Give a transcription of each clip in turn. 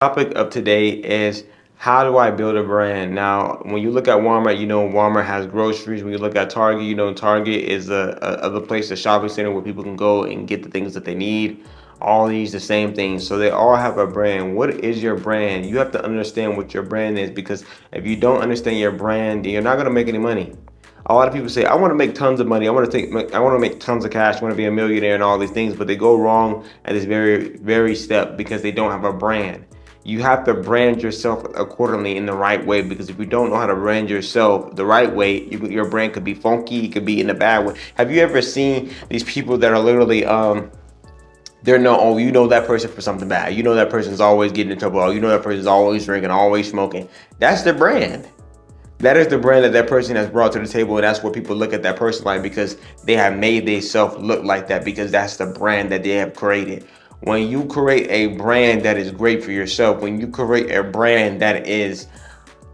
Topic of today is how do I build a brand? Now, when you look at Walmart, you know Walmart has groceries. When you look at Target, you know Target is a other place, a shopping center where people can go and get the things that they need. All these the same things, so they all have a brand. What is your brand? You have to understand what your brand is because if you don't understand your brand, then you're not gonna make any money. A lot of people say, "I want to make tons of money. I want to make tons of cash. I want to be a millionaire and all these things," but they go wrong at this very step because they don't have a brand. You have to brand yourself accordingly in the right way because if you don't know how to brand yourself the right way, your brand could be funky. It could be in a bad way. Have you ever seen these people that are literally they're no, oh, you know that person for something bad. You know that person's always getting in trouble. Oh, you know that person's always drinking, always smoking. That's their brand. That is the brand that that person has brought to the table, and that's what people look at that person like because they have made themselves look like that because that's the brand that they have created. When you create a brand that is great for yourself, when you create a brand that is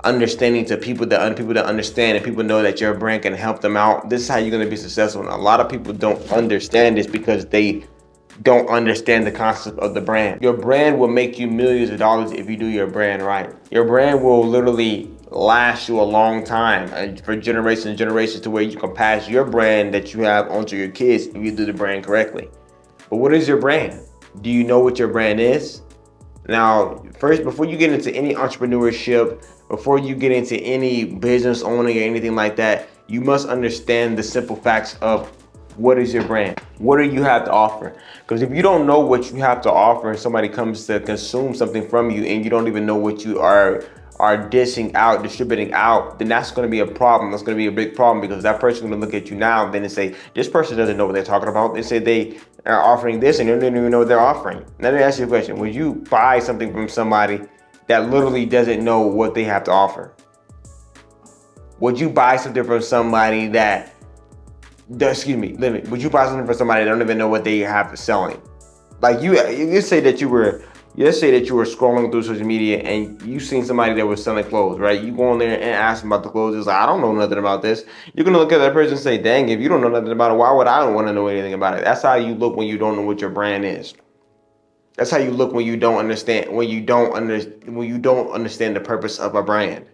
understanding to people that understand and people know that your brand can help them out, this is how you're going to be successful. And a lot of people don't understand this because they don't understand the concept of the brand. Your brand will make you millions of dollars if you do your brand right. Your brand will literally last you a long time and for generations and generations to where you can pass your brand that you have onto your kids if you do the brand correctly. But what is your brand? Do you know what your brand is? Now, first, before you get into any entrepreneurship, before you get into any business owning or anything like that, you must understand the simple facts of what is your brand? What do you have to offer? Because if you don't know what you have to offer and somebody comes to consume something from you and you don't even know what you are dishing out, distributing out, then that's going to be a problem. That's going to be a big problem because that person's going to look at you now then and say, this person doesn't know what they're talking about. They say they are offering this and they don't even know what they're offering. Now, let me ask you a question. Would you buy something from somebody that literally doesn't know what they have to offer? Would you buy something from somebody that would you buy something for somebody that don't even know what they have to selling? Like you say that you were, let's say that you were scrolling through social media and you seen somebody that was selling clothes, right? You go on there and ask them about the clothes. It's like, I don't know nothing about this. You're gonna look at that person and say, dang, if you don't know nothing about it, why would I want to know anything about it? That's how you look when you don't know what your brand is. That's how you look when you don't understand the purpose of a brand.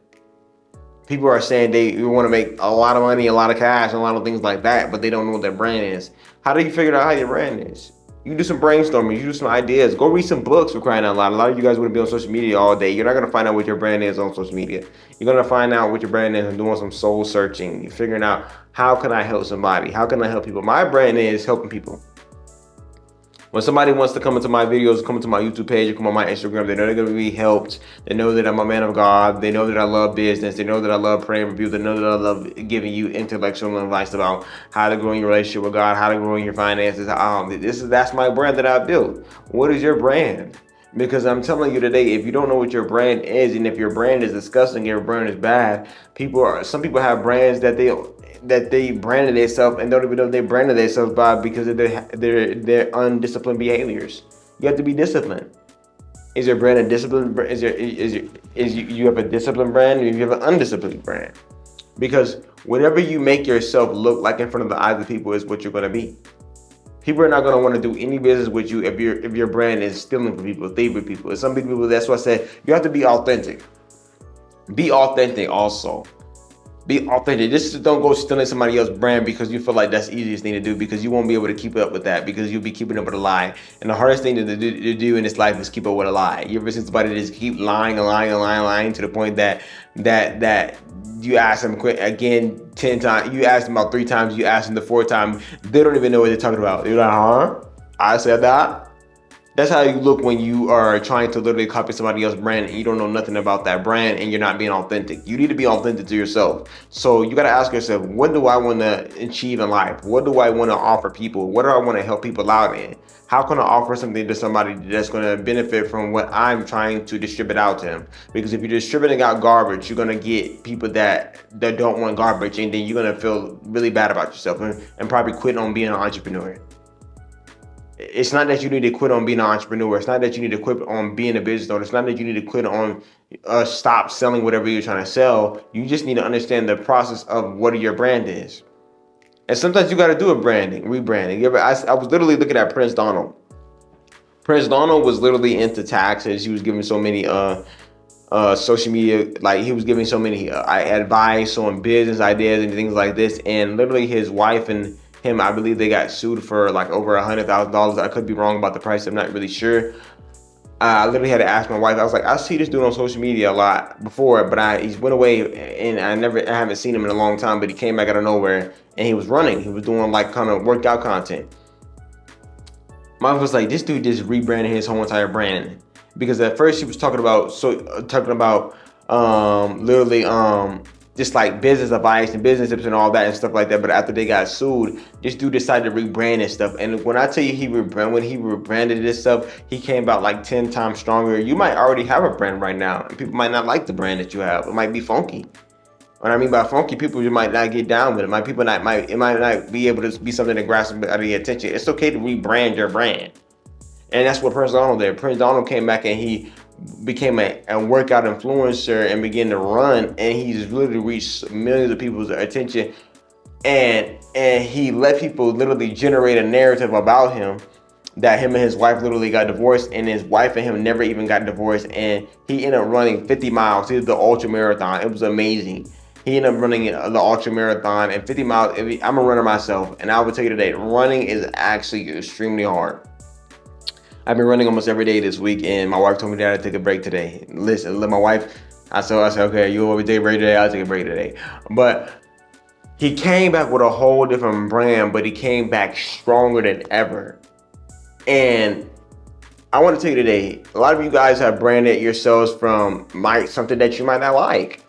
People are saying they want to make a lot of money, a lot of cash, and a lot of things like that, but they don't know what their brand is. How do you figure out how your brand is? You do some brainstorming, you do some ideas, go read some books for crying out loud. A lot of you guys wouldn't be on social media all day. You're not going to find out what your brand is on social media. You're going to find out what your brand is and doing some soul searching. You're figuring out, how can I help somebody? How can I help people? My brand is helping people. When somebody wants to come into my videos, come into my YouTube page, or come on my Instagram, they know they're going to be helped. They know that I'm a man of God. They know that I love business. They know that I love praying for people. They know that I love giving you intellectual advice about how to grow in your relationship with God, how to grow in your finances. That's my brand that I built. What is your brand? Because I'm telling you today, if you don't know what your brand is, and if your brand is disgusting, your brand is bad, some people have brands that they branded themselves and don't even know they branded themselves by because of their undisciplined behaviors. You have to be disciplined. Is your brand a disciplined? You have a disciplined brand, or you have an undisciplined brand? Because whatever you make yourself look like in front of the eyes of people is what you're going to be. People are not going to want to do any business with you if your brand is stealing from people, thieving with people. And some people, that's why I said you have to be authentic. Be authentic also. Be authentic. Just don't go stealing somebody else's brand because you feel like that's the easiest thing to do because you won't be able to keep up with that because you'll be keeping up with a lie. And the hardest thing to do in this life is keep up with a lie. You ever seen somebody that just keep lying and lying and lying and lying to the point that you ask them again 10 times, you ask them about 3 times, you ask them the 4th time, they don't even know what they're talking about. You're like, huh? I said that? That's how you look when you are trying to literally copy somebody else's brand and you don't know nothing about that brand and you're not being authentic. You need to be authentic to yourself. So you got to ask yourself, what do I want to achieve in life? What do I want to offer people? What do I want to help people out in? How can I offer something to somebody that's going to benefit from what I'm trying to distribute out to them? Because if you're distributing out garbage, you're going to get people that don't want garbage, and then you're going to feel really bad about yourself and probably quit on being an entrepreneur. It's not that you need to quit on being an entrepreneur. It's not that you need to quit on being a business owner. It's not that you need to quit on stop selling whatever you're trying to sell. You just need to understand the process of what your brand is. And sometimes you got to do a rebranding. I was literally looking at Prince Donald. Prince Donald was literally into taxes. He was giving so many social media, like he was giving so many advice on business ideas and things like this. And literally his wife and him, I believe they got sued for like over $100,000. I could be wrong about the price. I'm not really sure. I literally had to ask my wife. I was like, I see this dude on social media a lot before, but he went away and I haven't seen him in a long time, but he came back out of nowhere and he was running. He was doing like kind of workout content. My wife was like, this dude just rebranded his whole entire brand. Because at first he was talking about literally just like business advice and business tips and all that and stuff like that. But after they got sued, this dude decided to rebrand his stuff. And when I tell you when he rebranded this stuff, he came out like 10 times stronger. You might already have a brand right now, and people might not like the brand that you have. It might be funky. What I mean by funky, people you might not get down with it. It might not be able to be something that grasps out of your attention. It's okay to rebrand your brand. And that's what Prince Donald did. Prince Donald came back and he became a workout influencer and began to run, and he's literally reached millions of people's attention. And he let people literally generate a narrative about him that him and his wife literally got divorced, and his wife and him never even got divorced. And he ended up running 50 miles. He did the ultra marathon. It was amazing. He ended up running the ultra marathon and 50 miles. I'm a runner myself, and I will tell you today, running is actually extremely hard. I've been running almost every day this week, and my wife told me that I take a break today. Listen, my wife, I said, okay, you want me to take a break today? I'll take a break today. But he came back with a whole different brand, but he came back stronger than ever. And I want to tell you today, a lot of you guys have branded yourselves from something that you might not like.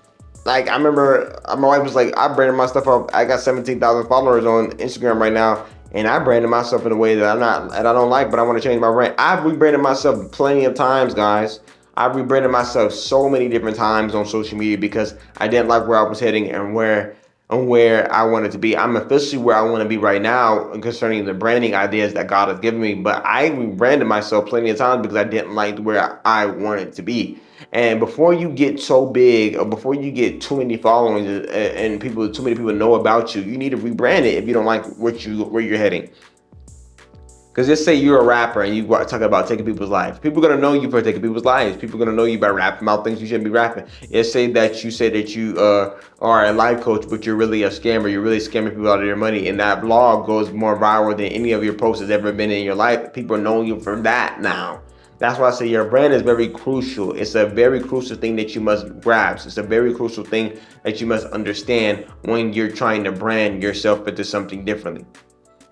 Like, I remember my wife was like, I branded my stuff up. I got 17,000 followers on Instagram right now. And I branded myself in a way that I don't like, but I want to change my brand. I've rebranded myself plenty of times, guys. I've rebranded myself so many different times on social media because I didn't like where I was heading and where I wanted to be. I'm officially where I want to be right now concerning the branding ideas that God has given me. But I rebranded myself plenty of times because I didn't like where I wanted to be. And before you get so big, or before you get too many followings and too many people know about you, you need to rebrand it if you don't like where you're heading. Because just say you're a rapper and you talk about taking people's lives. People are going to know you for taking people's lives. People are going to know you by rapping about things you shouldn't be rapping. Let's say that you are a life coach, but you're really a scammer. You're really scamming people out of their money. And that blog goes more viral than any of your posts has ever been in your life. People know you for that now. That's why I say your brand is very crucial. It's a very crucial thing that you must grasp. It's a very crucial thing that you must understand when you're trying to brand yourself into something differently.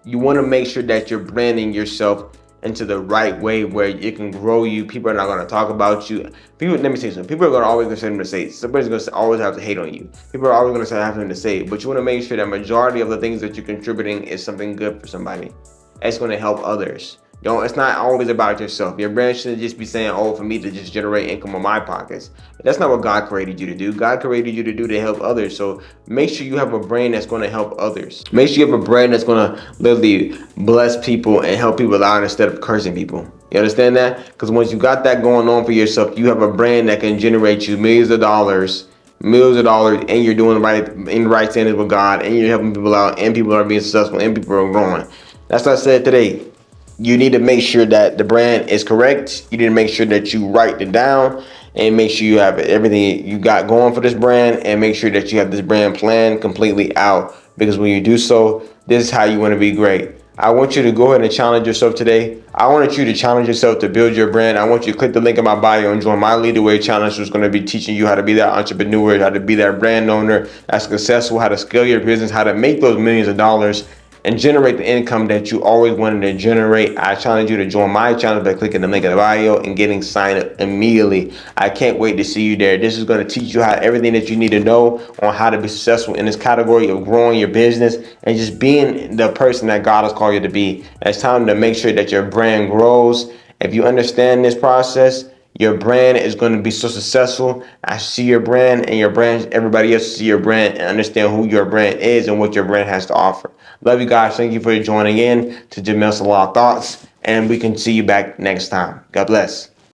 You want to make sure that you're branding yourself into the right way where it can grow you. People are not going to talk about you. Let me say something. People are going to always going to say something to say. Somebody's going to always have to hate on you. People are always going to have something to say. But you want to make sure that majority of the things that you're contributing is something good for somebody. It's going to help others. It's not always about yourself. Your brand shouldn't just be saying, oh, for me to just generate income on my pockets. That's not what God created you to do. God created you to do to help others. So make sure you have a brand that's going to help others. Make sure you have a brand that's going to literally bless people and help people out instead of cursing people. You understand that? Because once you got that going on for yourself, you have a brand that can generate you millions of dollars, and you're doing the right standards with God, and you're helping people out, and people are being successful, and people are growing. That's what I said today. You need to make sure that the brand is correct. You need to make sure that you write it down and make sure you have everything you got going for this brand, and make sure that you have this brand planned completely out, because when you do so, this is how you want to be great. I want you to go ahead and challenge yourself today. I want you to challenge yourself to build your brand. I want you to click the link in my bio and join my Leader Way Challenge, which is going to be teaching you how to be that entrepreneur, how to be that brand owner that's successful, how to scale your business, how to make those millions of dollars and generate the income that you always wanted to generate. I challenge you to join my challenge by clicking the link in the bio and getting signed up immediately. I can't wait to see you there. This is going to teach you everything that you need to know on how to be successful in this category of growing your business and just being the person that God has called you to be. It's time to make sure that your brand grows. If you understand this process, your brand is going to be so successful. I see your brand and your brand, everybody else see your brand and understand who your brand is and what your brand has to offer. Love you guys. Thank you for joining in to Jamel Salah Thoughts, and we can see you back next time. God bless.